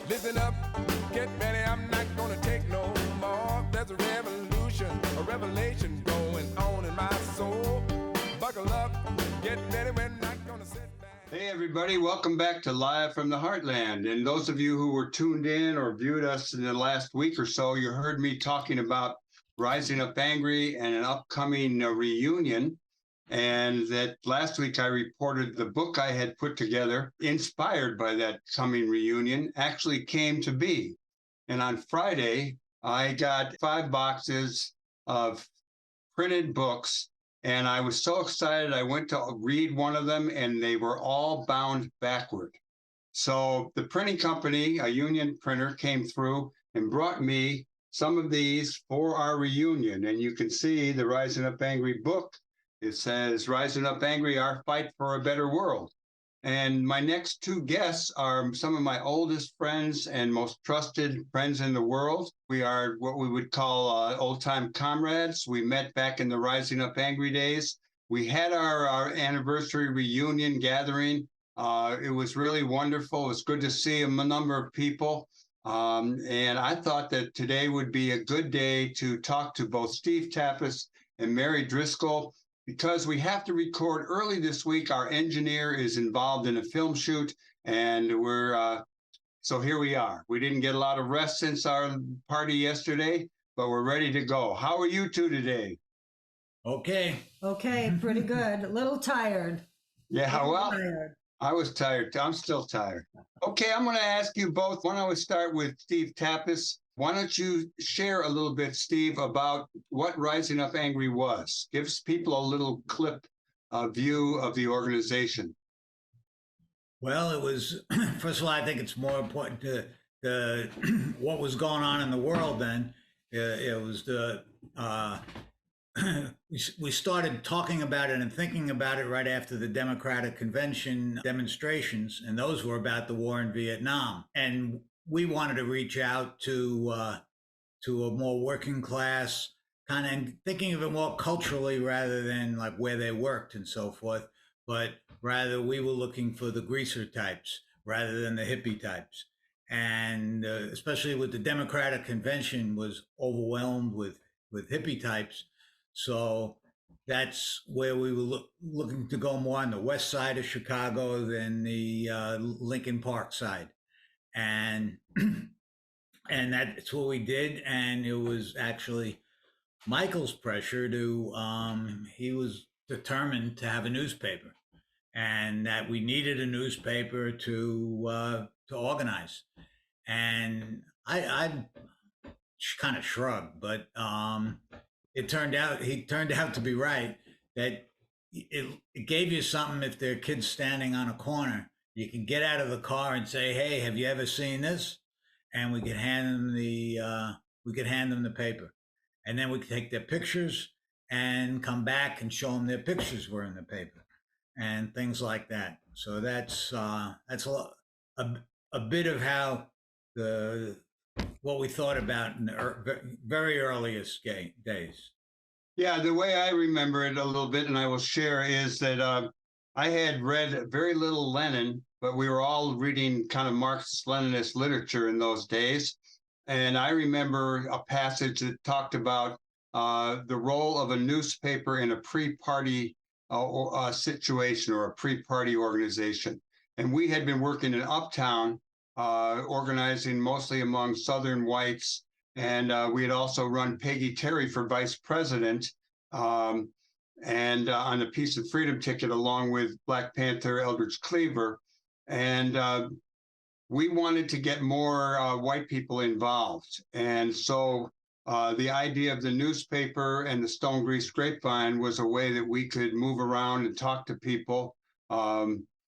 Listen up, get ready, I'm not gonna take no more. There's a revolution, a revelation going on in my soul. Buckle up, get ready, we're not gonna sit back. Hey everybody, welcome back to Live from the Heartland. And those of you who were tuned in or viewed us in the last week or so, you heard me talking about Rising Up Angry and an upcoming reunion. And that last week I reported the book I had put together, inspired by that coming reunion, actually came to be. And on Friday, I got 5 boxes of printed books, and I was so excited. I went to read one of them, and they were all bound backward. So the printing company, a union printer, came through and brought me some of these for our reunion. And you can see the Rising Up Angry book. It says, Rising Up Angry, Our Fight for a Better World. And my next 2 guests are some of my oldest friends and most trusted friends in the world. We are what we would call old-time comrades. We met back in the Rising Up Angry days. We had our anniversary reunion gathering. It was really wonderful. It was good to see a number of people. And I thought that today would be a good day to talk to both Steve Tappis and Mary Driscoll, because we have to record early this week. Our engineer is involved in a film shoot, and so here we are. We didn't get a lot of rest since our party yesterday, but we're ready to go. How are you two today? Okay, pretty good. A little tired. Yeah, well, I was tired. I'm still tired. Okay, I'm going to ask you both. Why don't we start with Steve Tappis? Why don't you share a little bit, Steve, about what Rising Up Angry was? Gives people a little clip view of the organization. well, it was, first of all, I think it's more important to what was going on in the world then. It was we started talking about it and thinking about it right after the Democratic Convention demonstrations, and those were about the war in Vietnam. And we wanted to reach out to a more working class kind of, thinking of it more culturally rather than like where they worked and so forth, but rather we were looking for the greaser types rather than the hippie types. And especially with the Democratic Convention was overwhelmed with hippie types. So that's where we were looking to go more on the west side of Chicago than the Lincoln Park side. And that's what we did. And it was actually Michael's pressure he was determined to have a newspaper, and that we needed a newspaper to organize. And I kind of shrugged, but he turned out to be right, that it gave you something. If there are kids standing on a corner, you can get out of the car and say, "Hey, have you ever seen this?" And we could hand them the paper, and then we could take their pictures and come back and show them their pictures were in the paper, and things like that. So that's a bit of how what we thought about in the very earliest days. Yeah, the way I remember it a little bit, and I will share, is that I had read very little Lenin, but we were all reading kind of Marxist-Leninist literature in those days. And I remember a passage that talked about the role of a newspaper in a pre-party situation or a pre-party organization. And we had been working in Uptown, organizing mostly among Southern whites. And we had also run Peggy Terry for vice president, and on the Peace and Freedom ticket, along with Black Panther Eldridge Cleaver. And we wanted to get more white people involved. And so the idea of the newspaper and the Stone Grease Grapevine was a way that we could move around and talk to people.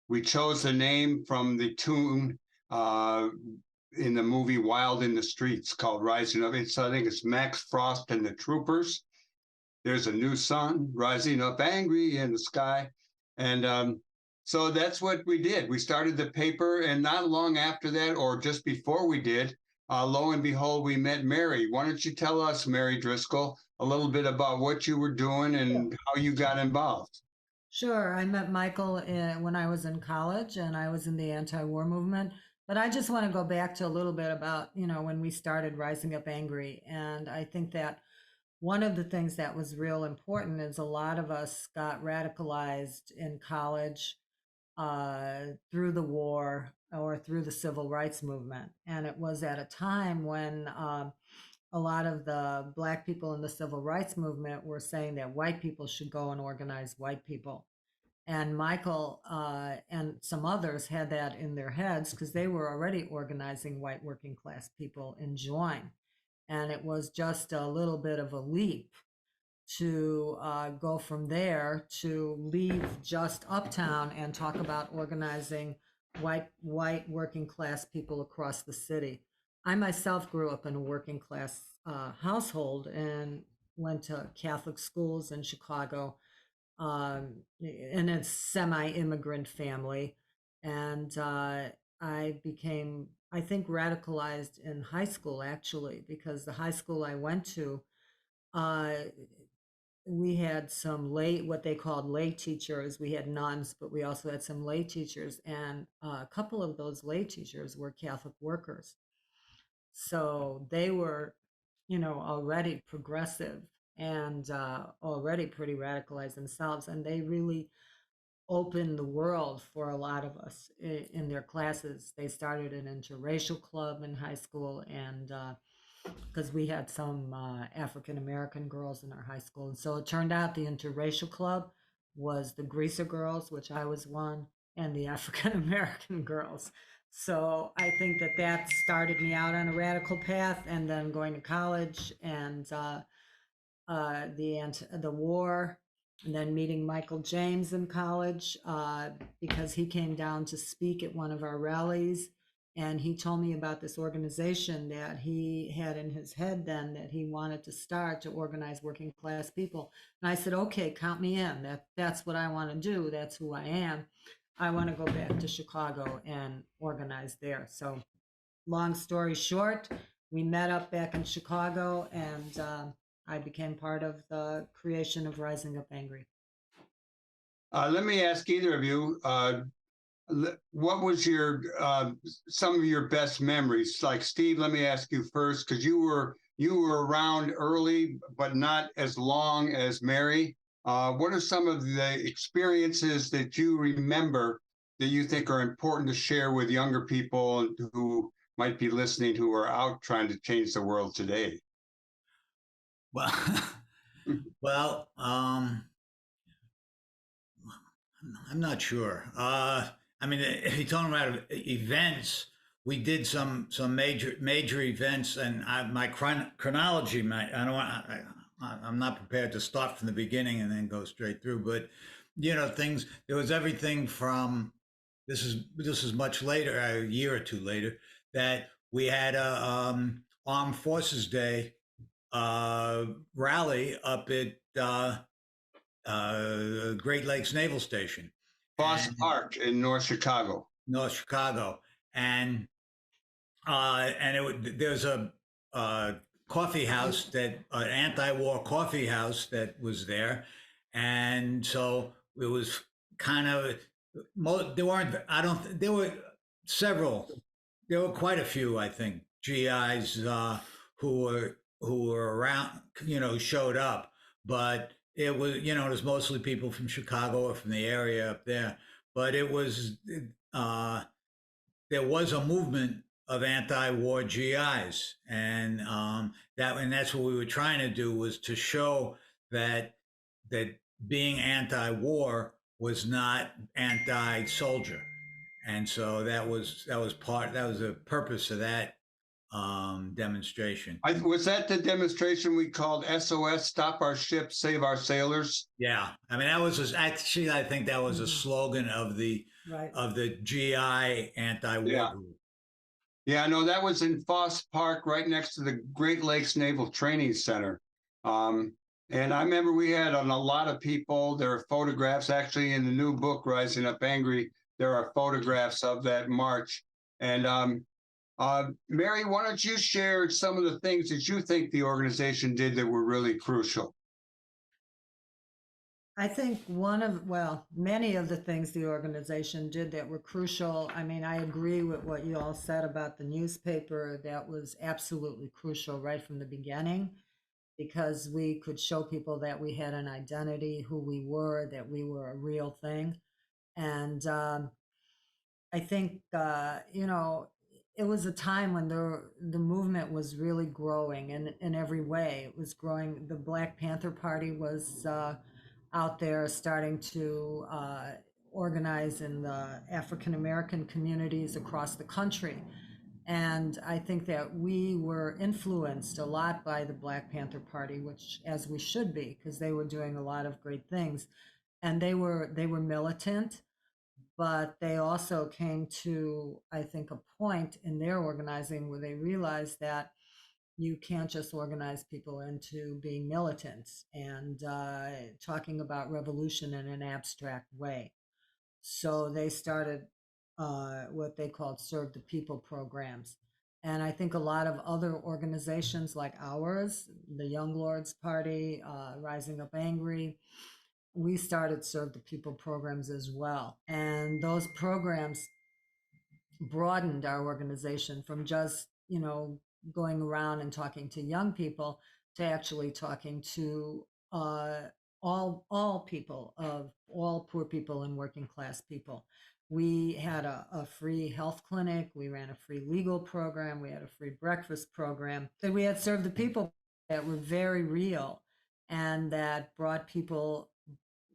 We chose the name from the tune in the movie Wild in the Streets called Rising Up. I think it's Max Frost and the Troopers. There's a new sun rising up angry in the sky. And so that's what we did. We started the paper, and not long after that, or just before we did, lo and behold, we met Mary. Why don't you tell us, Mary Driscoll, a little bit about what you were doing and how you got involved? Sure. I met Michael when I was in college, and I was in the anti-war movement. But I just want to go back to a little bit about, when we started Rising Up Angry. And I think that one of the things that was real important is a lot of us got radicalized in college through the war or through the civil rights movement. And it was at a time when a lot of the Black people in the civil rights movement were saying that white people should go and organize white people. And Michael and some others had that in their heads because they were already organizing white working class people in join. And it was just a little bit of a leap to go from there to leave just uptown and talk about organizing white working class people across the city. I myself grew up in a working class household and went to Catholic schools in Chicago, in a semi-immigrant family, and I became, I think, radicalized in high school actually, because the high school I went to, uh, we had some lay, what they called lay teachers. We had nuns, but we also had some lay teachers, and a couple of those lay teachers were Catholic workers. So they were, already progressive and already pretty radicalized themselves, and they really opened the world for a lot of us in their classes. They started an interracial club in high school, and because we had some African American girls in our high school. And so it turned out the interracial club was the Greaser girls, which I was one, and the African American girls. So I think that that started me out on a radical path, and then going to college and the war, and then meeting Michael James in college because he came down to speak at one of our rallies, and he told me about this organization that he had in his head then that he wanted to start to organize working class people. And I said, okay, count me in. That's what I want to do. That's who I am. I want to go back to Chicago and organize there. So long story short, we met up back in Chicago, and I became part of the creation of Rising Up Angry. Let me ask either of you, what was your some of your best memories? Like Steve, let me ask you first, because you were around early, but not as long as Mary. What are some of the experiences that you remember that you think are important to share with younger people who might be listening, who are out trying to change the world today? Well, well, I'm not sure. I mean, if you're talking about events, we did some major events, and my chronology, I don't want, I'm not prepared to start from the beginning and then go straight through. But things. There was everything from this is much later, a year or two later, that we had a Armed Forces Day rally up at Great Lakes Naval Station, Foss Park in North Chicago. North Chicago, and there's a coffee house, that an anti-war coffee house that was there, and so it was kind of there weren't. I don't. There were several. There were quite a few, I think, GIs who were around. Showed up, but it was mostly people from Chicago or from the area up there. But it was there was a movement of anti-war GIs, and that's what we were trying to do, was to show that being anti-war was not anti-soldier, and so that was the purpose of that demonstration. Was that the demonstration we called SOS, Stop Our Ships, Save Our Sailors? Yeah, I mean, that was actually, I think that was a slogan of the GI anti-war group. Yeah, no, that was in Foss Park, right next to the Great Lakes Naval Training Center. And I remember we had a lot of people. There are photographs actually in the new book, Rising Up Angry. There are photographs of that march. And Mary, why don't you share some of the things that you think the organization did that were really crucial? I think many of the things the organization did that were crucial. I mean, I agree with what you all said about the newspaper. That was absolutely crucial right from the beginning because we could show people that we had an identity, who we were, that we were a real thing. And I think, it was a time when the movement was really growing in every way. It was growing. The Black Panther Party was out there starting to organize in the African American communities across the country. And I think that we were influenced a lot by the Black Panther Party, which as we should be, because they were doing a lot of great things. And they were militant, but they also came to, I think, a point in their organizing where they realized that you can't just organize people into being militants and talking about revolution in an abstract way. So they started what they called Serve the People programs. And I think a lot of other organizations like ours, the Young Lords Party, Rising Up Angry, we started Serve the People programs as well. And those programs broadened our organization from just, going around and talking to young people to actually talking to all people, of all poor people and working class people. We had a free health clinic. We ran a free legal program. We had a free breakfast program. So we had Serve the People that were very real and that brought people,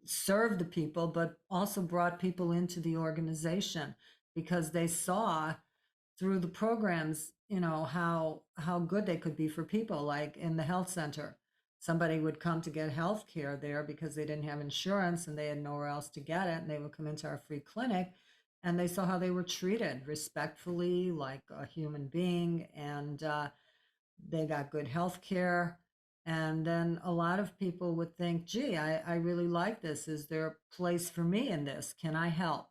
served the people, but also brought people into the organization because they saw through the programs, how good they could be for people. Like in the health center, somebody would come to get health care there because they didn't have insurance and they had nowhere else to get it, and they would come into our free clinic and they saw how they were treated respectfully like a human being, and they got good health care. And then a lot of people would think, gee, I really like this. Is there a place for me in this? Can I help?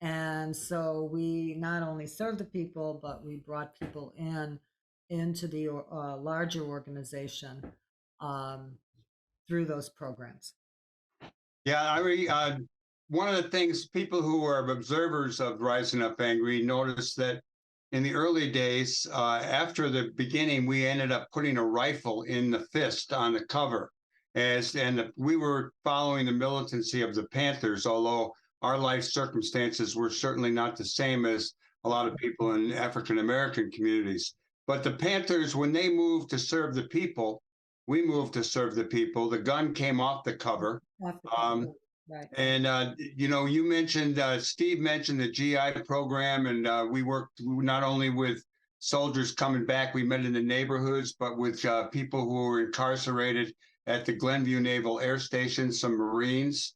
And so we not only served the people, but we brought people into the larger organization um, through those programs. Yeah, one of the things people who are observers of Rising Up Angry noticed that in the early days, after the beginning, we ended up putting a rifle in the fist on the cover, we were following the militancy of the Panthers, although our life circumstances were certainly not the same as a lot of people in African American communities. But the Panthers, when they moved to serve the people, we moved to serve the people. The gun came off the cover. Right. And, you mentioned, Steve mentioned the GI program, and we worked not only with soldiers coming back, we met in the neighborhoods, but with people who were incarcerated at the Glenview Naval Air Station, some Marines,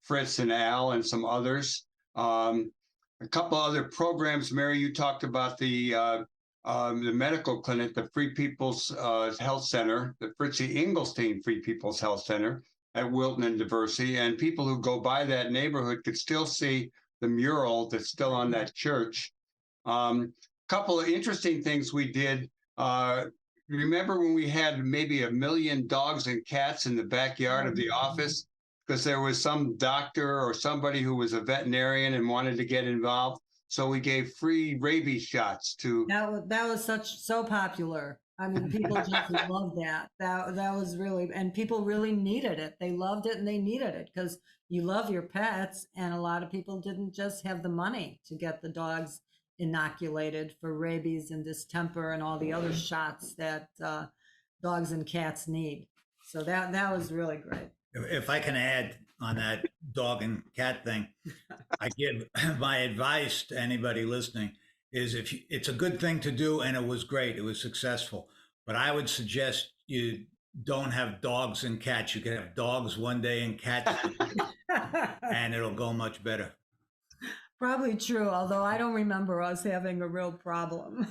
Fritz and Al, and some others. A couple other programs. Mary, you talked about the medical clinic, the Free People's Health Center, the Fritzie Engelstein Free People's Health Center at Wilton and Diversey, and people who go by that neighborhood could still see the mural that's still on that church. Couple of interesting things we did. Remember when we had maybe 1 million dogs and cats in the backyard of the office because there was some doctor or somebody who was a veterinarian and wanted to get involved? So we gave free rabies shots to. That was so popular. I mean, people just loved that. That was really, and people really needed it. They loved it and they needed it because you love your pets, and a lot of people didn't just have the money to get the dogs inoculated for rabies and distemper and all the other shots that dogs and cats need. So that was really great. If I can add on that dog and cat thing, I give my advice to anybody listening is it's a good thing to do, and it was great. It was successful. But I would suggest you don't have dogs and cats. You can have dogs one day and cats, and it'll go much better. Probably true, although I don't remember us having a real problem.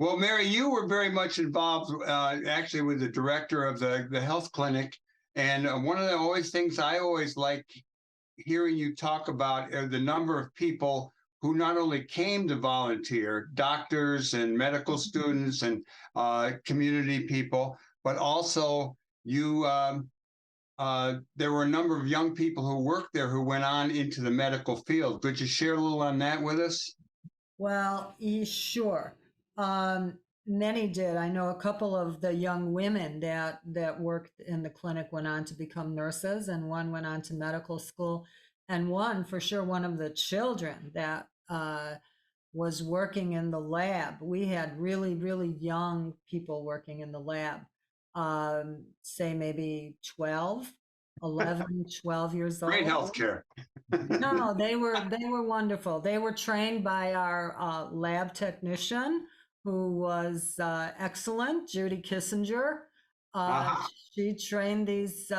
Well, Mary, you were very much involved actually with the director of the health clinic. And one of the things I always like hearing you talk about are the number of people who not only came to volunteer, doctors and medical students and community people, but also you there were a number of young people who worked there who went on into the medical field. Could you share a little on that with us? Well, sure. Many did. I know a couple of the young women that worked in the clinic went on to become nurses, and one went on to medical school, and one, for sure, one of the children that was working in the lab. We had really, really young people working in the lab, say maybe 12, 11, 12 years Great old. healthcare. No, they were wonderful. They were trained by our lab technician, who was excellent, Judy Kissinger. Uh-huh. She trained these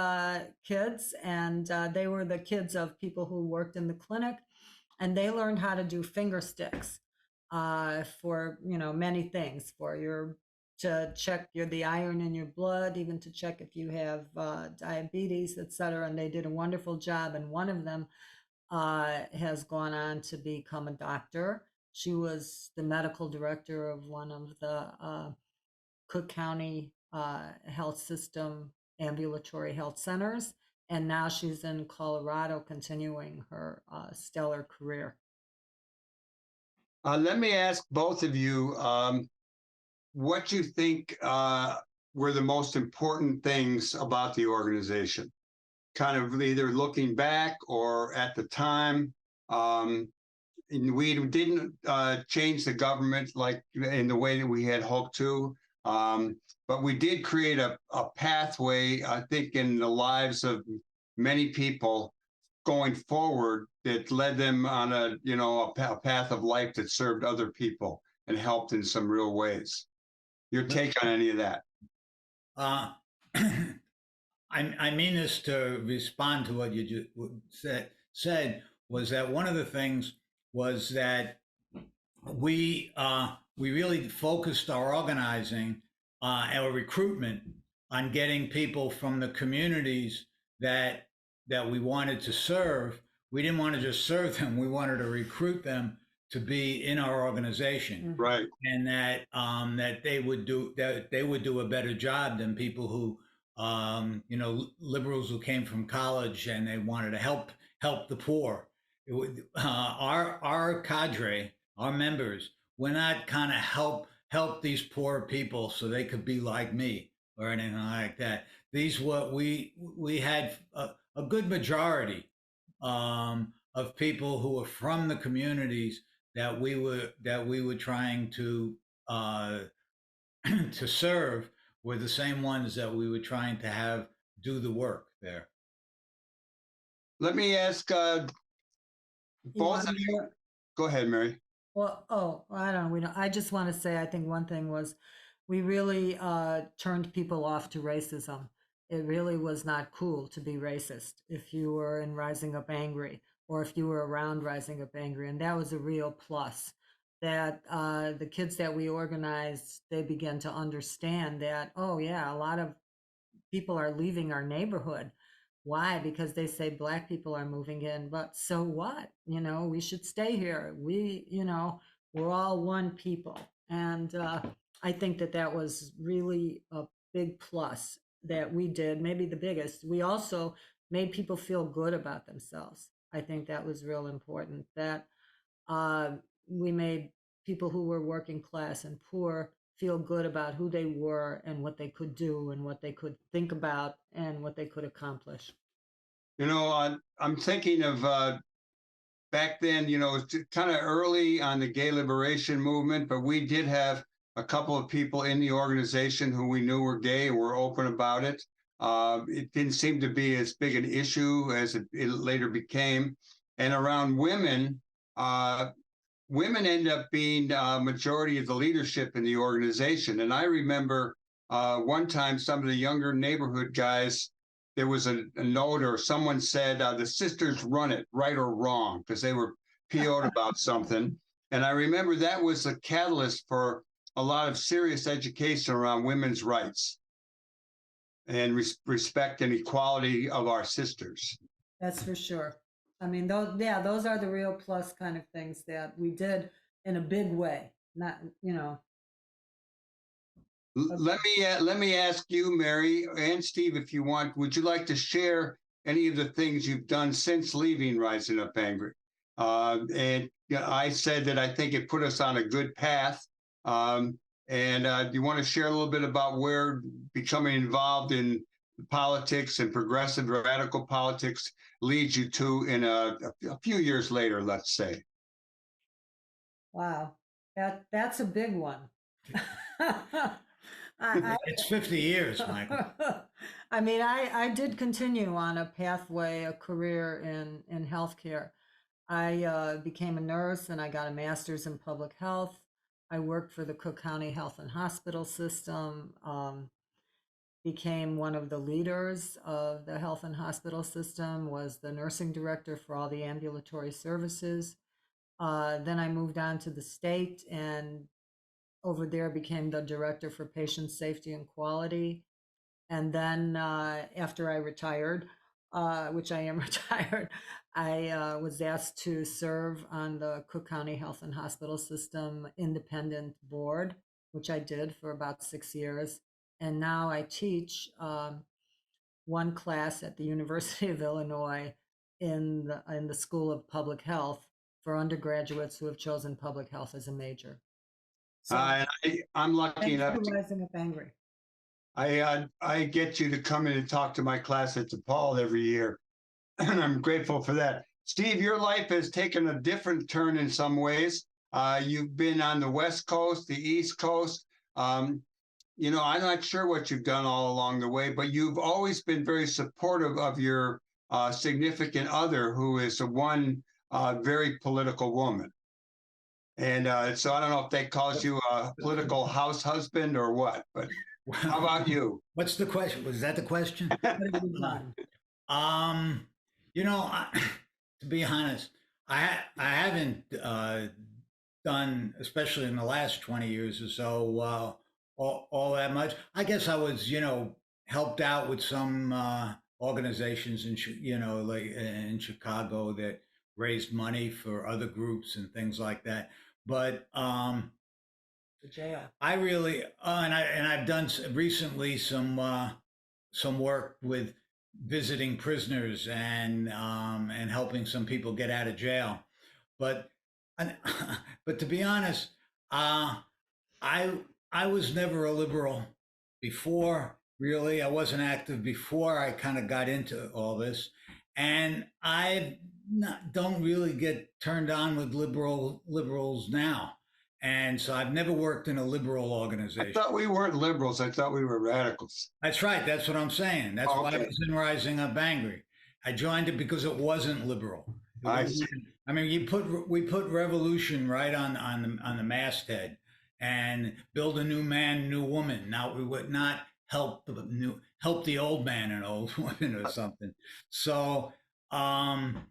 kids, and they were the kids of people who worked in the clinic, and they learned how to do finger sticks for many things, to check the iron in your blood, even to check if you have diabetes, etc. And they did a wonderful job. And one of them has gone on to become a doctor. She was the medical director of one of the Cook County health system ambulatory health centers. And now she's in Colorado continuing her stellar career. Let me ask both of you what you think were the most important things about the organization, kind of either looking back or at the time. We didn't change the government like in the way that we had hoped to, but we did create a pathway, I think, in the lives of many people going forward that led them on a path of life that served other people and helped in some real ways. Your take on any of that? I mean this to respond to what you just said was that one of the things was that we really focused our organizing, our recruitment on getting people from the communities that we wanted to serve. We didn't want to just serve them; we wanted to recruit them to be in our organization, right? And that they would do a better job than people who liberals who came from college and they wanted to help the poor. Our cadre, our members, we're not kind of help these poor people so they could be like me or anything like that. These we had a good majority of people who were from the communities that we were trying to to serve were the same ones that we were trying to have do the work there. Let me ask both of you. Go ahead, Mary. Well, I don't know. I just want to say, I think one thing was we really turned people off to racism. It really was not cool to be racist if you were in Rising Up Angry or if you were around Rising Up Angry. And that was a real plus, that the kids that we organized, they began to understand that, oh yeah, a lot of people are leaving our neighborhood. Why? Because they say Black people are moving in, but so what? We should stay here. We're all one people. And I think that was really a big plus that we did, maybe the biggest. We also made people feel good about themselves. I think that was real important, that we made people who were working class and poor feel good about who they were and what they could do and what they could think about and what they could accomplish. I'm thinking of back then, kind of early on the gay liberation movement, but we did have a couple of people in the organization who we knew were gay and were open about it. It didn't seem to be as big an issue as it later became. And around women, women end up being a majority of the leadership in the organization. And I remember one time some of the younger neighborhood guys, there was a note or someone said, the sisters run it, right or wrong, because they were PO'd about something. And I remember that was a catalyst for a lot of serious education around women's rights and respect and equality of our sisters. That's for sure. I mean, those are the real plus kind of things that we did in a big way. Not. Let me ask you, Mary and Steve, if you want, would you like to share any of the things you've done since leaving Rising Up Angry? And I said that I think it put us on a good path. And do you want to share a little bit about where becoming involved in politics and progressive radical politics leads you to in a few years later, let's say? Wow, that's a big one. It's 50 years, Michael. I mean, I did continue on a pathway, a career in healthcare. I became a nurse and I got a master's in public health. I worked for the Cook County Health and Hospital System, became one of the leaders of the health and hospital system, was the nursing director for all the ambulatory services. Then I moved on to the state and over there became the director for patient safety and quality. And then after I retired, which I am retired, I was asked to serve on the Cook County Health and Hospital System Independent Board, which I did for about 6 years. And now I teach one class at the University of Illinois in the School of Public Health for undergraduates who have chosen public health as a major. So I'm lucky thanks enough for to Rising Up Angry. I get you to come in and talk to my class at DePaul every year, and I'm grateful for that. Steve, your life has taken a different turn in some ways. You've been on the West Coast, the East Coast. You know, I'm not sure what you've done all along the way, but you've always been very supportive of your significant other, who is one very political woman. And so I don't know if that calls you a political house husband or what, but how about you? What's the question? Was that the question? You know, to be honest, I haven't done, especially in the last 20 years or so, all that much. I guess I was, helped out with some organizations in, like in Chicago that raised money for other groups and things like that. But The jail. I really, and I've done recently some work with visiting prisoners and helping some people get out of jail. But but to be honest, I was never a liberal before. Really, I wasn't active before I kind of got into all this, and I don't really get turned on with liberals now. And so I've never worked in a liberal organization. I thought we weren't liberals. I thought we were radicals. That's right. That's what I'm saying. That's why I was in Rising Up Angry. I joined it because it wasn't liberal. I mean, we put revolution right on the masthead and build a new man, new woman. Now we would not help the old man and old woman or something. So I'm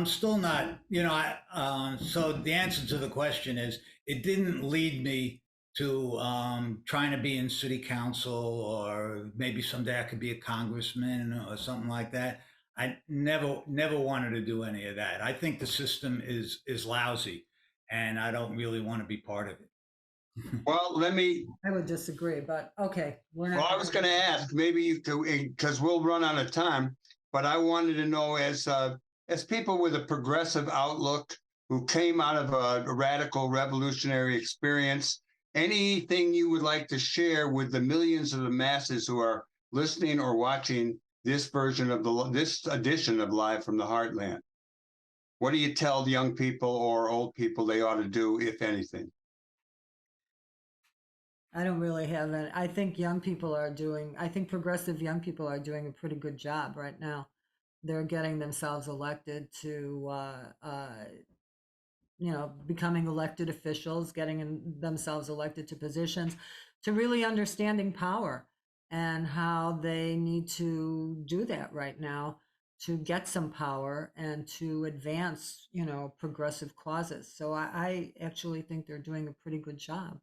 still not, so the answer to the question is it didn't lead me to trying to be in city council, or maybe someday I could be a congressman or something like that. I never wanted to do any of that. I think the system is lousy and I don't really want to be part of it. Well, I would disagree, but okay. I was going to ask, maybe you could, because we'll run out of time, but I wanted to know, as people with a progressive outlook who came out of a radical revolutionary experience, anything you would like to share with the millions of the masses who are listening or watching this version of this edition of Live from the Heartland? What do you tell the young people or old people they ought to do, if anything? I don't really have any. I think progressive young people are doing a pretty good job right now. They're getting themselves elected to, becoming elected officials, getting themselves elected to positions, to really understanding power and how they need to do that right now to get some power and to advance, progressive causes. So I actually think they're doing a pretty good job.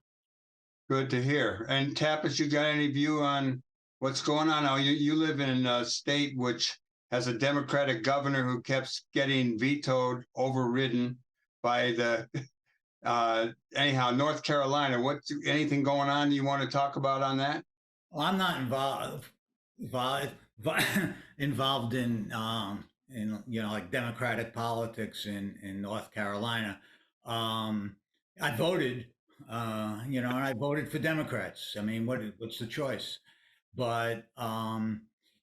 Good to hear. And Tappis, you got any view on what's going on now? You live in a state which has a Democratic governor who kept getting vetoed, overridden by the Anyhow, North Carolina, anything going on you want to talk about on that? Well, I'm not involved involved in like Democratic politics in North Carolina. I voted, and I voted for Democrats. I mean, what's the choice? But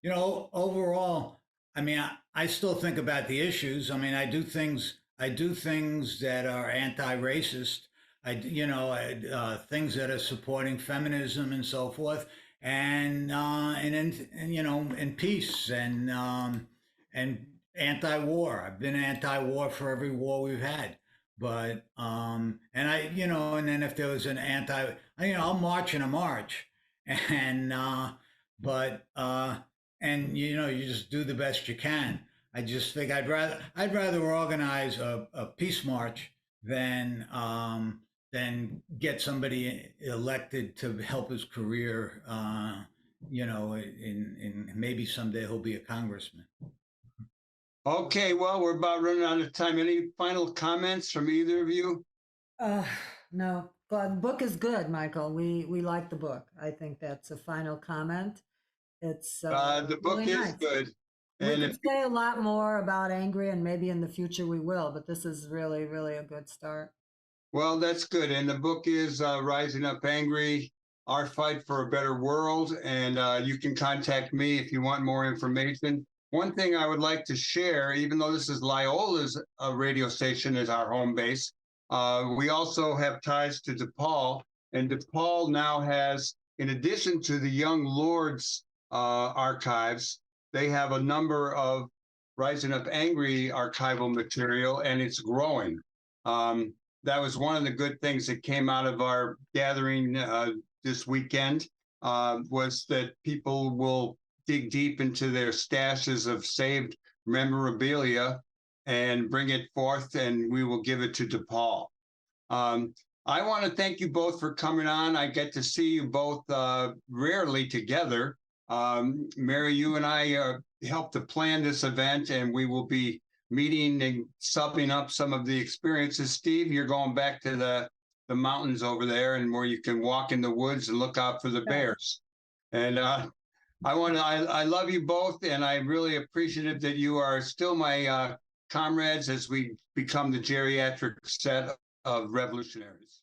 overall, I mean, I still think about the issues. I mean, I do things that are anti-racist. Things that are supporting feminism and so forth, and peace and anti-war. I've been anti-war for every war we've had. But and then if there was an I'll march in a march, and but and you just do the best you can. I just think I'd rather organize a peace march than get somebody elected to help his career. In maybe someday he'll be a congressman. Okay, well, we're about running out of time. Any final comments from either of you? No, the book is good, Michael. We like the book. I think that's a final comment. It's The book really is nice. good. We And could say a lot more about Angry, and maybe in the future we will, but this is really, really a good start. well, that's good. And the book is Rising Up Angry, Our Fight for a Better World. And you can contact me if you want more information. One thing I would like to share, even though this is Loyola's radio station as our home base, we also have ties to DePaul. And DePaul now has, in addition to the Young Lords archives, they have a number of Rising Up Angry archival material, and it's growing. That was one of the good things that came out of our gathering this weekend, was that people will dig deep into their stashes of saved memorabilia and bring it forth, and we will give it to DePaul. I want to thank you both for coming on. I get to see you both rarely together. Mary, you and I helped to plan this event, and we will be meeting and subbing up some of the experiences. Steve, you're going back to the mountains over there, and where you can walk in the woods and look out for the bears. And I love you both, and I'm really appreciative that you are still my comrades as we become the geriatric set of revolutionaries.